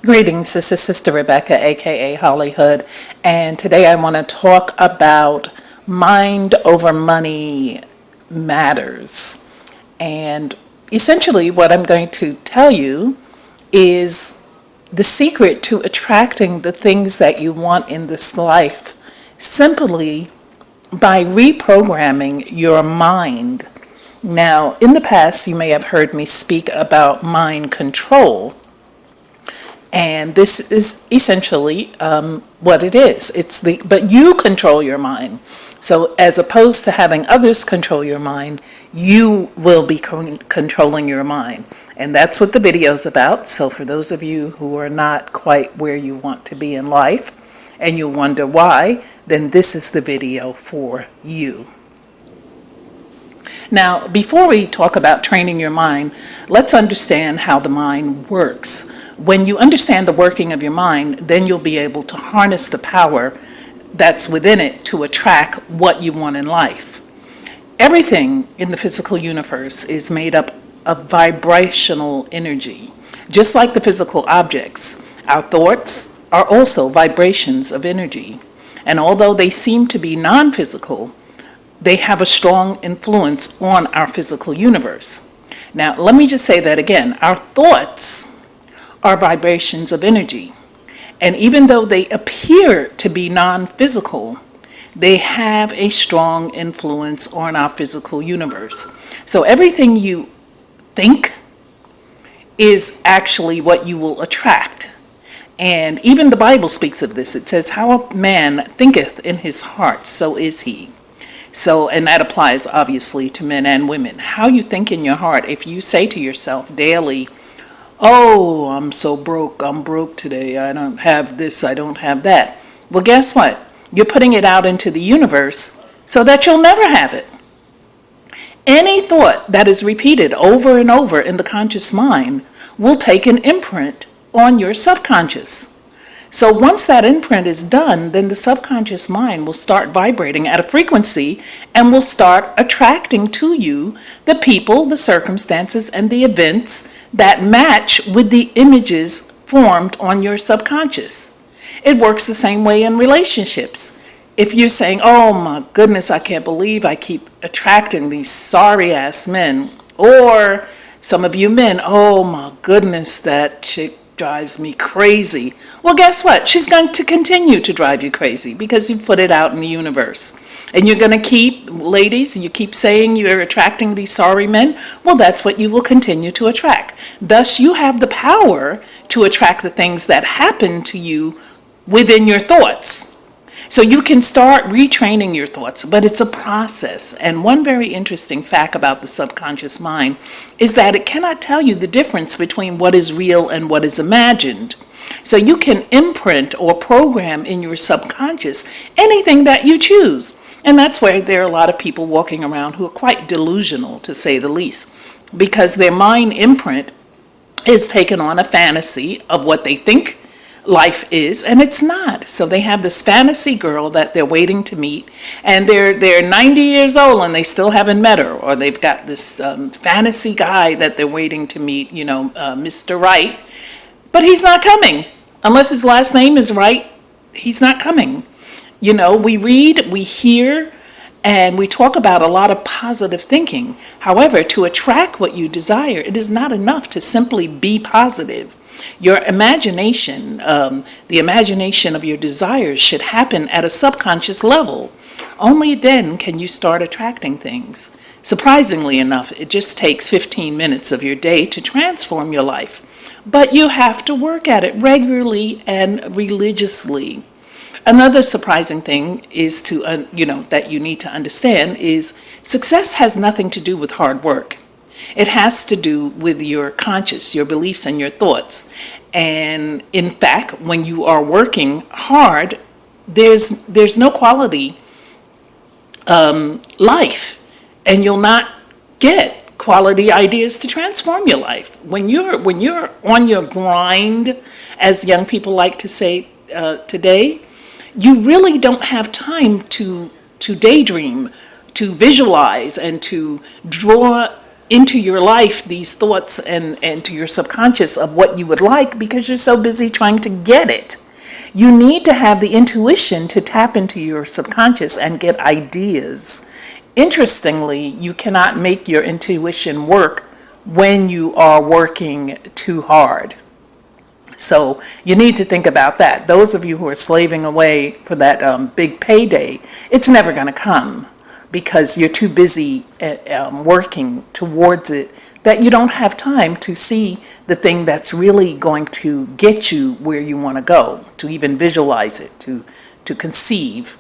Greetings, this is Sister Rebecca, aka Hollyhood, and today I want to talk about mind over money matters. And essentially, what I'm going to tell you is the secret to attracting the things that you want in this life simply by reprogramming your mind. Now, in the past, you may have heard me speak about mind control. And this is essentially what it is. But you control your mind. So as opposed to having others control your mind, you will be controlling your mind. And that's what the video is about. So for those of you who are not quite where you want to be in life, and you wonder why, then this is the video for you. Now, before we talk about training your mind, let's understand how the mind works. When you understand the working of your mind, then you'll be able to harness the power that's within it to attract what you want in life. Everything in the physical universe is made up of vibrational energy. Just like the physical objects, our thoughts are also vibrations of energy. And although they seem to be non-physical, they have a strong influence on our physical universe. Now, let me just say that again. Our thoughts are vibrations of energy. And even though they appear to be non-physical, they have a strong influence on our physical universe. So everything you think is actually what you will attract. And even the Bible speaks of this. It says, how a man thinketh in his heart, so is he. So, and that applies obviously to men and women. How you think in your heart, if you say to yourself daily, oh, I'm so broke, I'm broke today, I don't have this, I don't have that. Well, guess what? You're putting it out into the universe so that you'll never have it. Any thought that is repeated over and over in the conscious mind will take an imprint on your subconscious. So once that imprint is done, then the subconscious mind will start vibrating at a frequency and will start attracting to you the people, the circumstances, and the events that match with the images formed on your subconscious. It works the same way in relationships. If you're saying, oh my goodness, I can't believe I keep attracting these sorry ass men, or some of you men, oh my goodness, that chick drives me crazy. Well, guess what? She's going to continue to drive you crazy because you put it out in the universe. And you're going to keep, ladies, you keep saying you're attracting these sorry men. Well, that's what you will continue to attract. Thus, you have the power to attract the things that happen to you within your thoughts. So you can start retraining your thoughts, but it's a process. And one very interesting fact about the subconscious mind is that it cannot tell you the difference between what is real and what is imagined. So you can imprint or program in your subconscious anything that you choose. And that's why there are a lot of people walking around who are quite delusional, to say the least, because their mind imprint is taken on a fantasy of what they think life is, and it's not. So they have this fantasy girl that they're waiting to meet, and they're 90 years old and they still haven't met her, or they've got this fantasy guy that they're waiting to meet, Mr. Right, but he's not coming. Unless his last name is Right, he's not coming. We read, we hear, and we talk about a lot of positive thinking. However, to attract what you desire, it is not enough to simply be positive. Your imagination, the imagination of your desires should happen at a subconscious level. Only then can you start attracting things. Surprisingly enough, it just takes 15 minutes of your day to transform your life. But you have to work at it regularly and religiously. Another surprising thing is that you need to understand is success has nothing to do with hard work. It has to do with your conscious, your beliefs, and your thoughts. And in fact, when you are working hard, there's no quality life, and you'll not get quality ideas to transform your life. When you're on your grind, as young people like to say today, you really don't have time to daydream, to visualize, and to draw into your life these thoughts and to your subconscious of what you would like because you're so busy trying to get it. You need to have the intuition to tap into your subconscious and get ideas. Interestingly, you cannot make your intuition work when you are working too hard. So you need to think about that. Those of you who are slaving away for that big payday, it's never going to come because you're too busy working towards it that you don't have time to see the thing that's really going to get you where you want to go, to even visualize it, to conceive.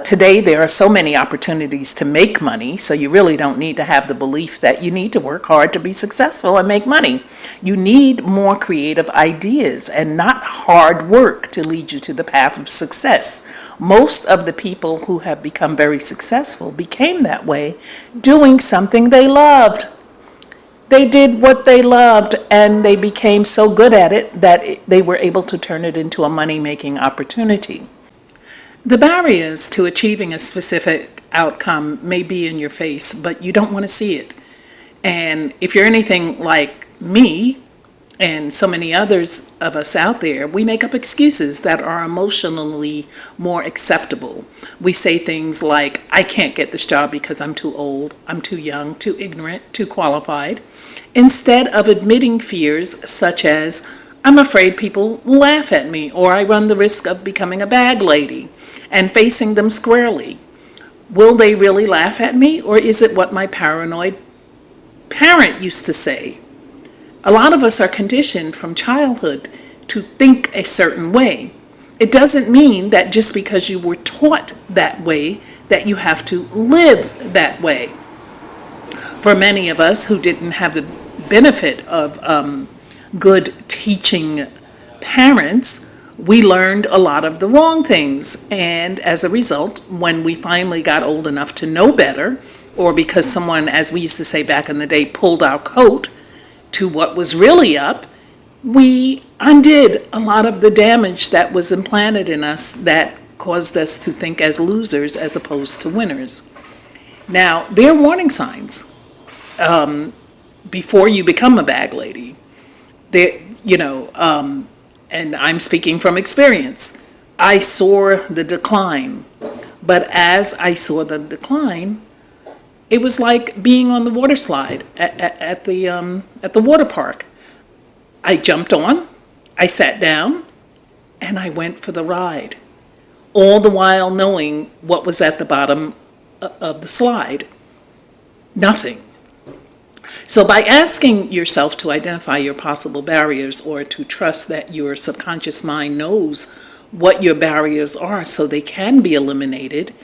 Today, there are so many opportunities to make money, so you really don't need to have the belief that you need to work hard to be successful and make money. You need more creative ideas and not hard work to lead you to the path of success. Most of the people who have become very successful became that way doing something they loved. They did what they loved and they became so good at it that they were able to turn it into a money-making opportunity. The barriers to achieving a specific outcome may be in your face, but you don't want to see it. And if you're anything like me and so many others of us out there, we make up excuses that are emotionally more acceptable. We say things like, I can't get this job because I'm too old, I'm too young, too ignorant, too qualified, instead of admitting fears such as, I'm afraid people will laugh at me, or I run the risk of becoming a bag lady, and facing them squarely. Will they really laugh at me, or is it what my paranoid parent used to say? A lot of us are conditioned from childhood to think a certain way. It doesn't mean that just because you were taught that way that you have to live that way. For many of us who didn't have the benefit of good teaching parents, we learned a lot of the wrong things. And as a result, when we finally got old enough to know better, or because someone, as we used to say back in the day, pulled our coat to what was really up, we undid a lot of the damage that was implanted in us that caused us to think as losers as opposed to winners. Now, there are warning signs before you become a bag lady. There, and I'm speaking from experience. I saw the decline, but as I saw the decline, it was like being on the water slide at the water park. I jumped on, I sat down, and I went for the ride, all the while knowing what was at the bottom of the slide. Nothing. So by asking yourself to identify your possible barriers or to trust that your subconscious mind knows what your barriers are so they can be eliminated,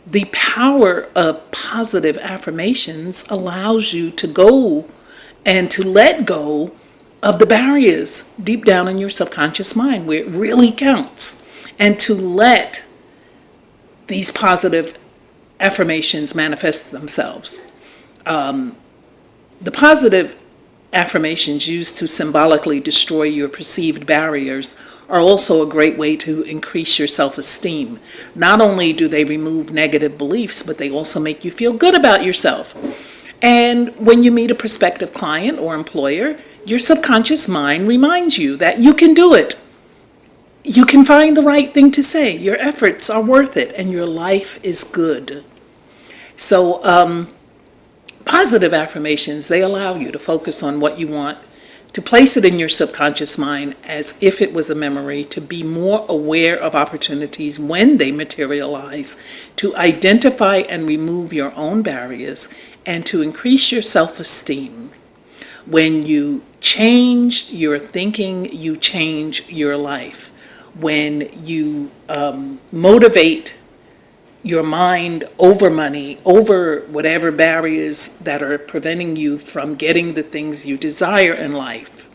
the power of positive affirmations allows you to go and to let go of the barriers deep down in your subconscious mind where it really counts, and to let these positive affirmations manifest themselves. The positive affirmations used to symbolically destroy your perceived barriers are also a great way to increase your self-esteem. Not only do they remove negative beliefs, but they also make you feel good about yourself. And when you meet a prospective client or employer, your subconscious mind reminds you that you can do it. You can find the right thing to say. Your efforts are worth it, and your life is good. So, positive affirmations, they allow you to focus on what you want, to place it in your subconscious mind as if it was a memory, to be more aware of opportunities when they materialize, to identify and remove your own barriers, and to increase your self-esteem. When you change your thinking, you change your life. When you motivate your mind over money, over whatever barriers that are preventing you from getting the things you desire in life.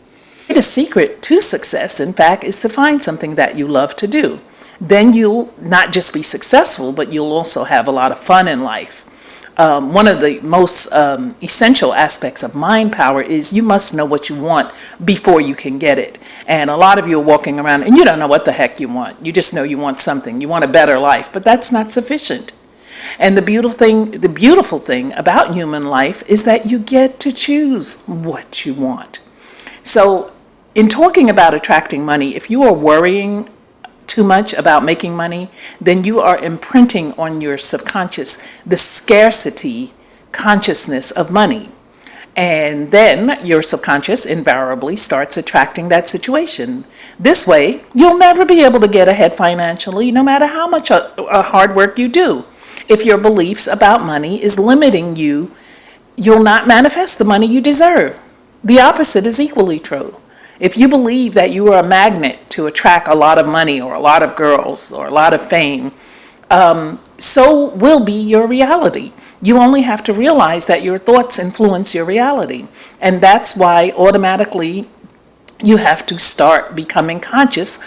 The secret to success, in fact, is to find something that you love to do. Then you'll not just be successful, but you'll also have a lot of fun in life. One of the most essential aspects of mind power is you must know what you want before you can get it. And a lot of you are walking around and you don't know what the heck you want. You just know you want something. You want a better life, but that's not sufficient. And the beautiful thing about human life is that you get to choose what you want. So in talking about attracting money, if you are worrying too much about making money, then you are imprinting on your subconscious the scarcity consciousness of money. And then your subconscious invariably starts attracting that situation. This way, you'll never be able to get ahead financially, no matter how much hard work you do. If your beliefs about money is limiting you, you'll not manifest the money you deserve. The opposite is equally true. If you believe that you are a magnet to attract a lot of money or a lot of girls or a lot of fame, so will be your reality. You only have to realize that your thoughts influence your reality. And that's why automatically you have to start becoming conscious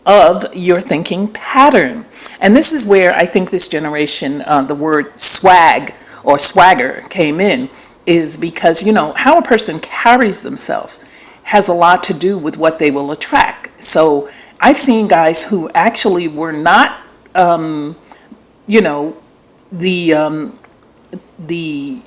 of your thinking pattern. And this is where I think this generation, the word swag or swagger came in, is because, how a person carries themselves has a lot to do with what they will attract. So I've seen guys who actually were not, the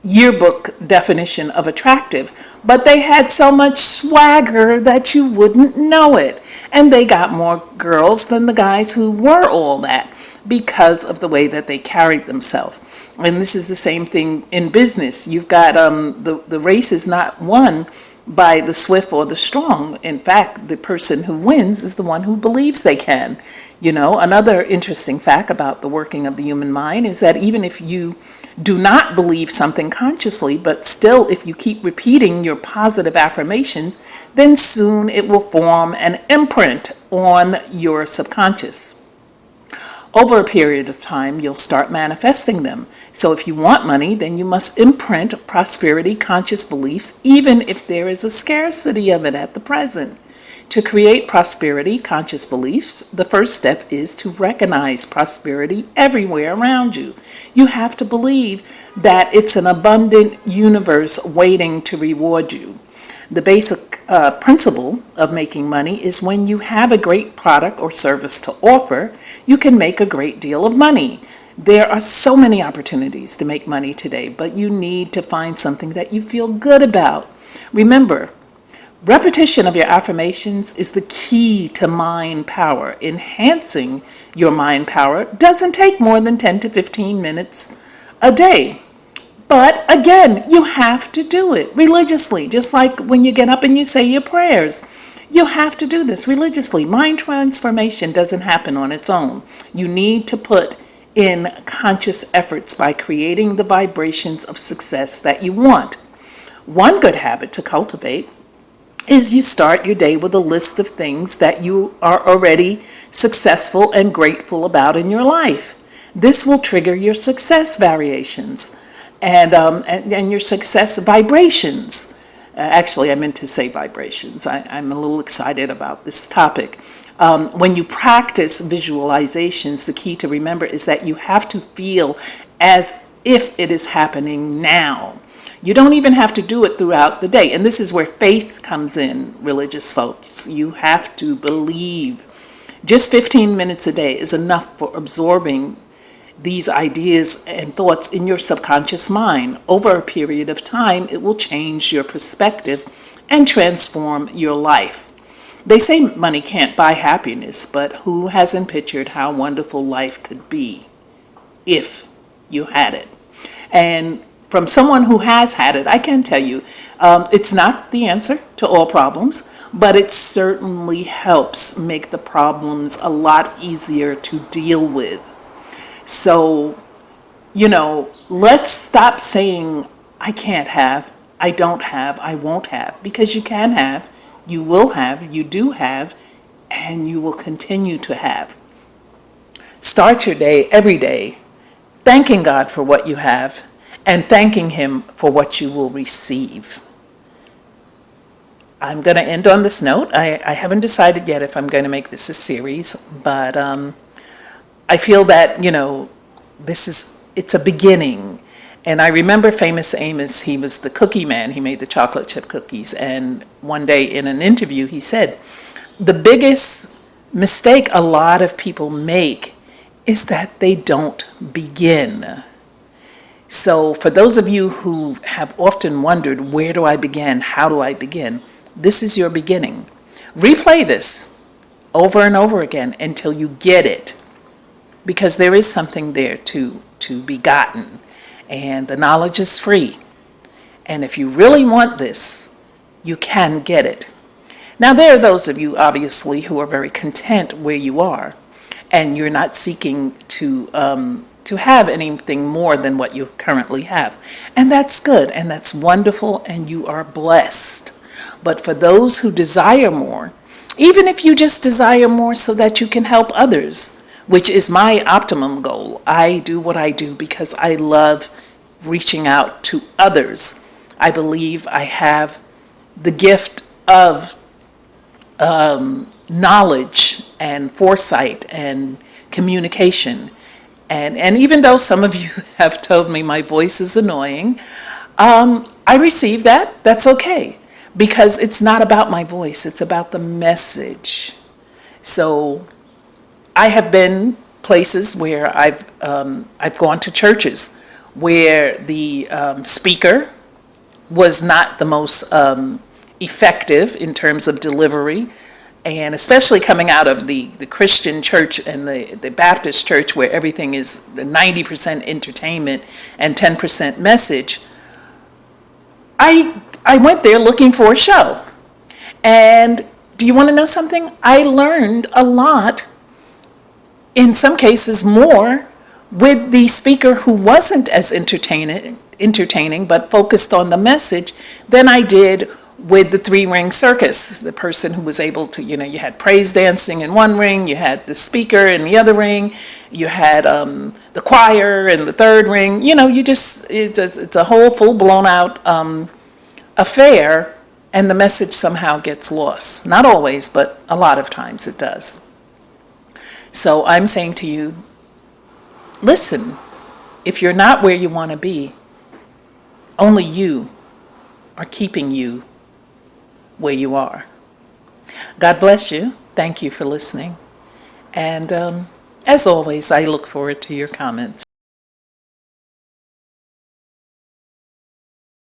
yearbook definition of attractive, but they had so much swagger that you wouldn't know it. And they got more girls than the guys who were all that because of the way that they carried themselves. And this is the same thing in business. You've got the race is not won by the swift or the strong. In fact, the person who wins is the one who believes they can. Another interesting fact about the working of the human mind is that even if you do not believe something consciously, but still if you keep repeating your positive affirmations, then soon it will form an imprint on your subconscious. Over a period of time, you'll start manifesting them. So if you want money, then you must imprint prosperity conscious beliefs, even if there is a scarcity of it at the present. To create prosperity conscious beliefs, the first step is to recognize prosperity everywhere around you. You have to believe that it's an abundant universe waiting to reward you. The basic principle of making money is when you have a great product or service to offer, you can make a great deal of money. There are so many opportunities to make money today, but you need to find something that you feel good about. Remember, repetition of your affirmations is the key to mind power. Enhancing your mind power doesn't take more than 10 to 15 minutes a day. But again, you have to do it religiously, just like when you get up and you say your prayers. You have to do this religiously. Mind transformation doesn't happen on its own. You need to put in conscious efforts by creating the vibrations of success that you want. One good habit to cultivate is you start your day with a list of things that you are already successful and grateful about in your life. This will trigger your success variations and your success vibrations. Actually, I meant to say vibrations. I'm a little excited about this topic. When you practice visualizations, the key to remember is that you have to feel as if it is happening now. You don't even have to do it throughout the day. And this is where faith comes in, religious folks. You have to believe. Just 15 minutes a day is enough for absorbing these ideas and thoughts in your subconscious mind. Over a period of time, it will change your perspective and transform your life. They say money can't buy happiness, but who hasn't pictured how wonderful life could be if you had it? And from someone who has had it, I can tell you, it's not the answer to all problems, but it certainly helps make the problems a lot easier to deal with. So, let's stop saying, I can't have, I don't have, I won't have, because you can have, you will have, you do have, and you will continue to have. Start your day every day thanking God for what you have and thanking Him for what you will receive. I'm going to end on this note. I haven't decided yet if I'm going to make this a series, but I feel that, it's a beginning. And I remember Famous Amos, he was the cookie man. He made the chocolate chip cookies. And one day in an interview, he said, the biggest mistake a lot of people make is that they don't begin. So for those of you who have often wondered, where do I begin? How do I begin? This is your beginning. Replay this over and over again until you get it, because there is something there to be gotten, and the knowledge is free. And if you really want this, you can get it. Now, there are those of you, obviously, who are very content where you are, and you're not seeking to have anything more than what you currently have. And that's good, and that's wonderful, and you are blessed. But for those who desire more, even if you just desire more so that you can help others, which is my optimum goal. I do what I do because I love reaching out to others. I believe I have the gift of knowledge and foresight and communication. And even though some of you have told me my voice is annoying, I receive that. That's okay. Because it's not about my voice, it's about the message. So I have been places where I've gone to churches where the speaker was not the most effective in terms of delivery, and especially coming out of the Christian church and the Baptist church, where everything is the 90% entertainment and 10% message. I went there looking for a show. And do you want to know something? I learned a lot, in some cases more, with the speaker who wasn't as entertaining but focused on the message than I did with the three-ring circus. The person who was able to, you had praise dancing in one ring, you had the speaker in the other ring, you had the choir in the third ring. It's a whole full-blown out affair, and the message somehow gets lost. Not always, but a lot of times it does. So I'm saying to you, listen, if you're not where you want to be, only you are keeping you where you are. God bless you. Thank you for listening. And as always, I look forward to your comments.